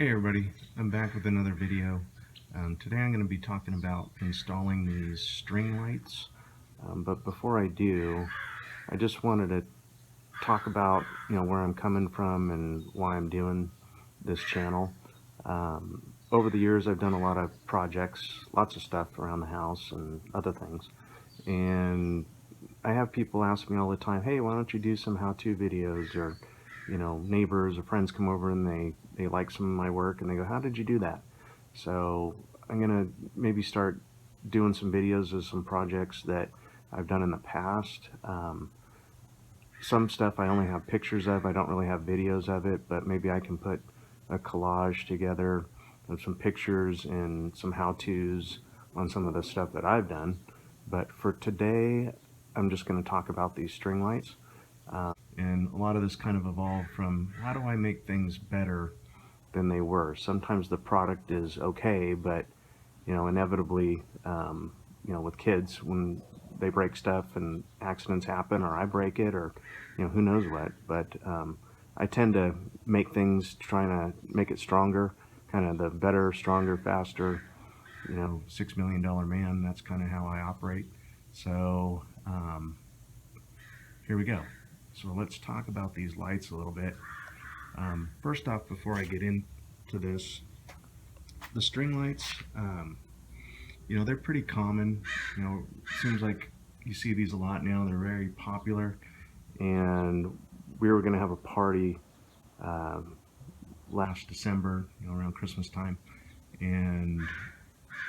Hey everybody, I'm back with another video. Today I'm going to be talking about installing these string lights. But before I do, I just wanted to talk about where I'm coming from and why I'm doing this channel. Over the years I've done a lot of projects, lots of stuff around the house and other things. And I have people ask me all the time, hey, why don't you do some how-to videos, or neighbors or friends come over and they like some of my work and they go, how did you do that? So I'm gonna maybe start doing some videos of some projects that I've done in the past. Some stuff I only have pictures of, I don't really have videos of it, but maybe I can put a collage together of some pictures and some how-tos on some of the stuff that I've done. But for today, I'm just going to talk about these string lights. And a lot of this kind of evolved from, how do I make things better than they were? Sometimes the product is okay, but inevitably, with kids, when they break stuff and accidents happen, or I break it, or who knows what. But I tend to make things, trying to make it stronger, kind of the better, stronger, faster, $6 million man. That's kind of how I operate. So here we go. So let's talk about these lights a little bit. First off, before I get into this, the string lights, they're pretty common. It seems like you see these a lot now. They're very popular. And we were going to have a party last December, around Christmas time, and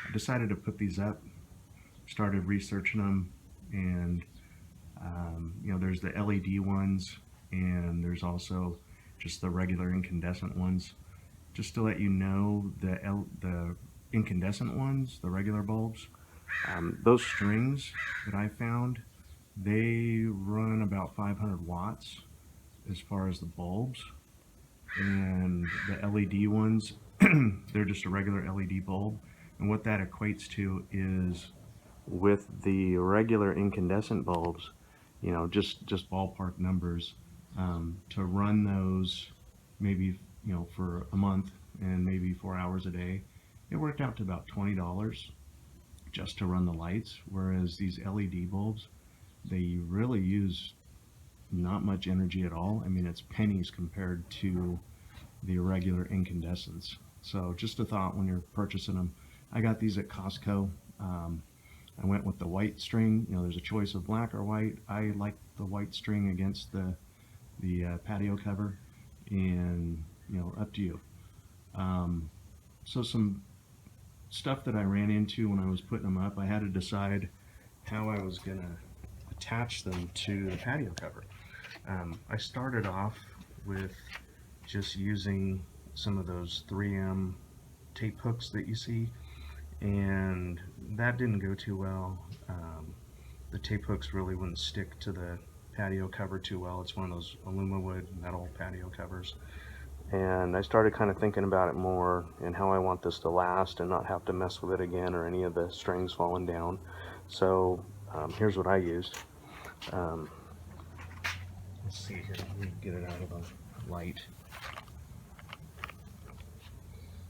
I decided to put these up. Started researching them, and there's the LED ones, and there's also just the regular incandescent ones. Just to let you know, the incandescent ones, the regular bulbs, those strings that I found, they run about 500 watts as far as the bulbs. And the LED ones, they're just a regular LED bulb. And what that equates to is, with the regular incandescent bulbs, just ballpark numbers, to run those maybe, for a month and maybe 4 hours a day, it worked out to about $20 just to run the lights. Whereas these LED bulbs, they really use not much energy at all. I mean, it's pennies compared to the regular incandescents. So just a thought when you're purchasing them. I got these at Costco. I went with the white string. There's a choice of black or white. I like the white string against the patio cover, and up to you. So some stuff that I ran into when I was putting them up, I had to decide how I was gonna attach them to the patio cover. I started off with just using some of those 3M tape hooks that you see, and that didn't go too well. The tape hooks really wouldn't stick to the patio cover too well. It's one of those aluminum wood metal patio covers. And I started kind of thinking about it more and how I want this to last and not have to mess with it again or any of the strings falling down. So here's what I used. Let's see here, let me get it out of the light.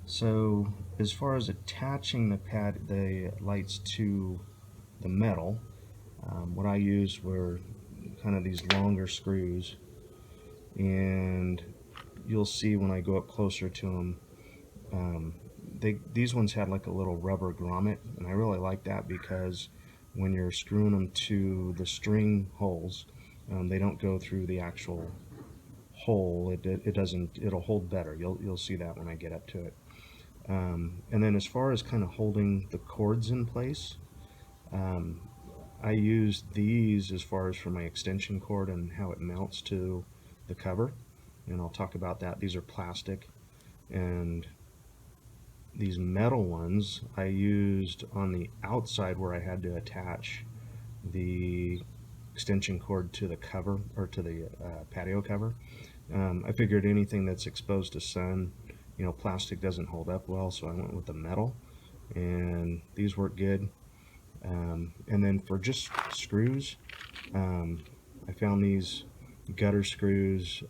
So as far as attaching the lights to the metal, what I used were kind of these longer screws, and you'll see when I go up closer to them, these ones had like a little rubber grommet, and I really like that because when you're screwing them to the string holes, they don't go through the actual hole. It'll hold better. You'll see that when I get up to it. And then as far as kind of holding the cords in place, I used these as far as for my extension cord and how it mounts to the cover, and I'll talk about that. These are plastic, and these metal ones I used on the outside where I had to attach the extension cord to the cover, or to the patio cover. I figured anything that's exposed to sun, plastic doesn't hold up well, so I went with the metal, and these work good. And then for just screws, I found these gutter screws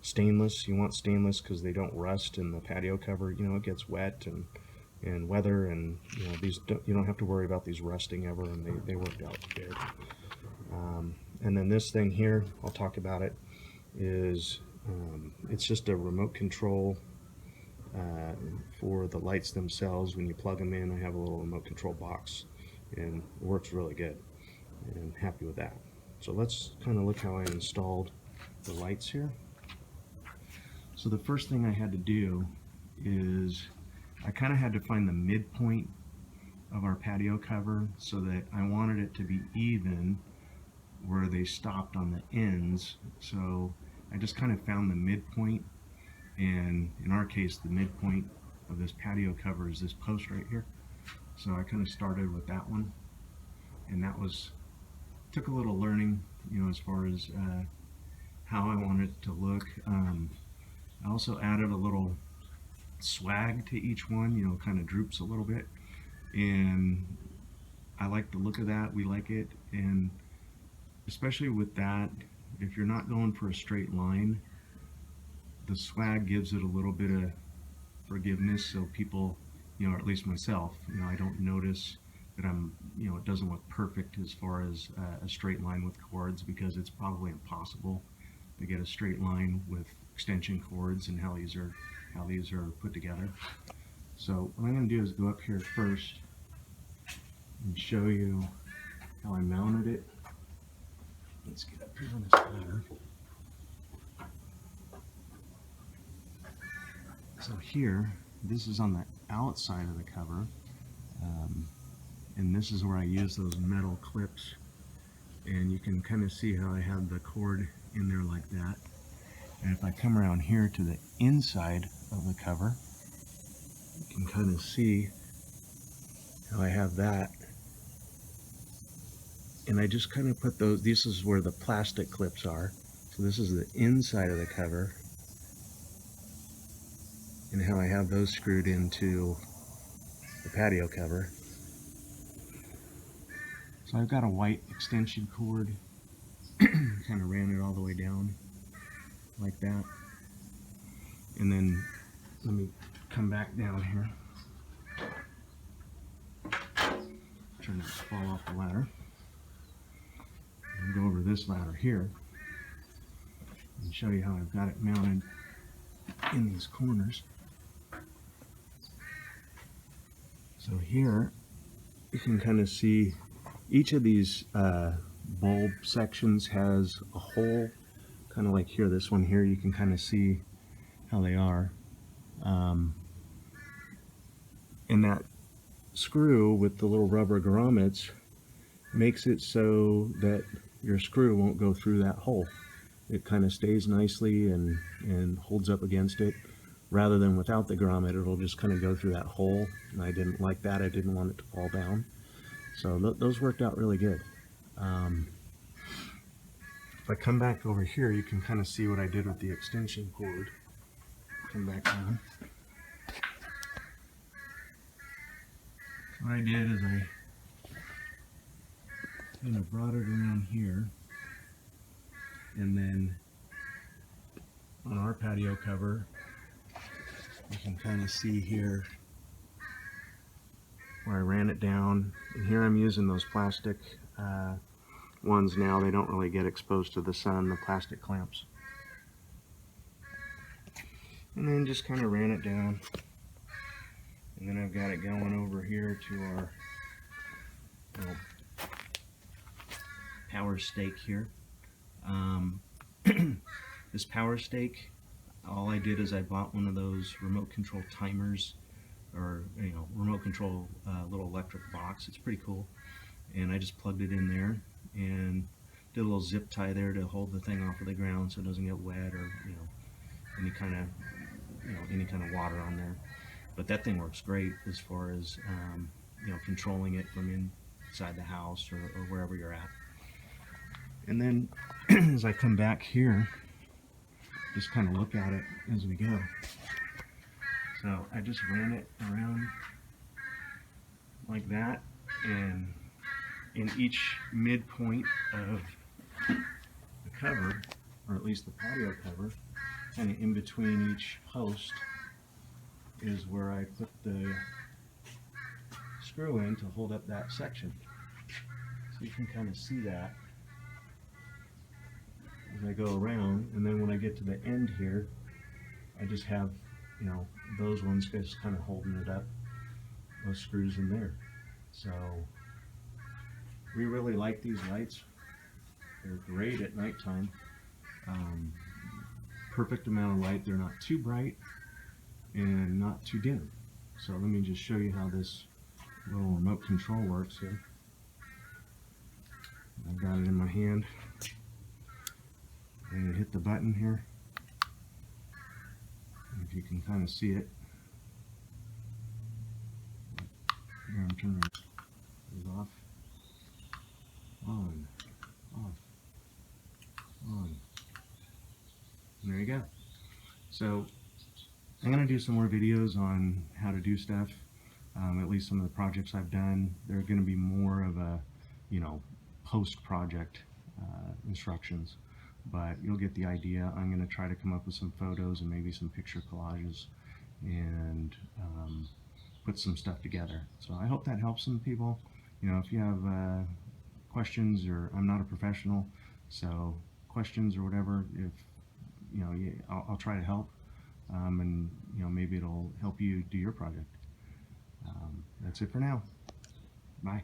stainless. You want stainless because they don't rust in the patio cover. You know, it gets wet and weather, and you know, you don't have to worry about these rusting ever, and they worked out good. And then this thing here, I'll talk about it, is it's just a remote control for the lights themselves. When you plug them in, I have a little remote control box, and it works really good, and happy with that. So let's kind of look how I installed the lights here. So the first thing I had to do is I kind of had to find the midpoint of our patio cover so that I wanted it to be even where they stopped on the ends. So I just kind of found the midpoint, and in our case the midpoint of this patio cover is this post right here. So I kind of started with that one, and that took a little learning, you know, as far as how I wanted it to look. I also added a little swag to each one, you know, kind of droops a little bit, and I like the look of that. We like it, and especially with that, if you're not going for a straight line, the swag gives it a little bit of forgiveness, so people, you know, or at least myself, you know, I don't notice that you know, it doesn't look perfect as far as a straight line with cords, because it's probably impossible to get a straight line with extension cords and how these are put together. So what I'm going to do is go up here first and show you how I mounted it. Let's get up here on this ladder. So here, this is on the outside of the cover, and this is where I use those metal clips, and you can kind of see how I have the cord in there like that. And if I come around here to the inside of the cover, you can kind of see how I have that. And I just kind of put those, this is where the plastic clips are. So this is the inside of the cover, and how I have those screwed into the patio cover. So I've got a white extension cord, kind of ran it all the way down like that. And then let me come back down here. Try not to fall off the ladder. And go over this ladder here and show you how I've got it mounted in these corners. So here you can kind of see each of these bulb sections has a hole, kind of like here, this one here, you can kind of see how they are. And that screw with the little rubber grommets makes it so that your screw won't go through that hole. It kind of stays nicely and holds up against it, rather than without the grommet, it'll just kind of go through that hole, and I didn't like that. I didn't want it to fall down. So those worked out really good. If I come back over here, you can kind of see what I did with the extension cord. Come back down. What I did is I kind of brought it around here, and then on our patio cover, you can kind of see here where I ran it down, and here I'm using those plastic ones now. They don't really get exposed to the sun, the plastic clamps. And then just kind of ran it down, and then I've got it going over here to our power stake here. This power stake, all I did is I bought one of those remote control timers, or remote control little electric box. It's pretty cool, and I just plugged it in there and did a little zip tie there to hold the thing off of the ground so it doesn't get wet, or any kind of water on there. But that thing works great as far as controlling it from inside the house or wherever you're at. And then as I come back here, just kind of look at it as we go. So I just ran it around like that, and in each midpoint of the cover, or at least the patio cover, kind of in between each post is where I put the screw in to hold up that section. So you can kind of see that as I go around, and then when I get to the end here, I just have, you know, those ones just kind of holding it up, those screws in there. So we really like these lights. They're great at nighttime. Perfect amount of light. They're not too bright and not too dim. So let me just show you how this little remote control works here. I've got it in my hand. And hit the button here. If you can kind of see it. Here, I'm turning it off. On. Off. On. And there you go. So I'm going to do some more videos on how to do stuff. At least some of the projects I've done. They're going to be more of a, you know, post-project instructions. But you'll get the idea. I'm going to try to come up with some photos and maybe some picture collages and put some stuff together. So I hope that helps some people. You know, if you have questions, or I'm not a professional, so questions or whatever, if you know, I'll try to help, and you know, maybe it'll help you do your project. That's it for now. Bye.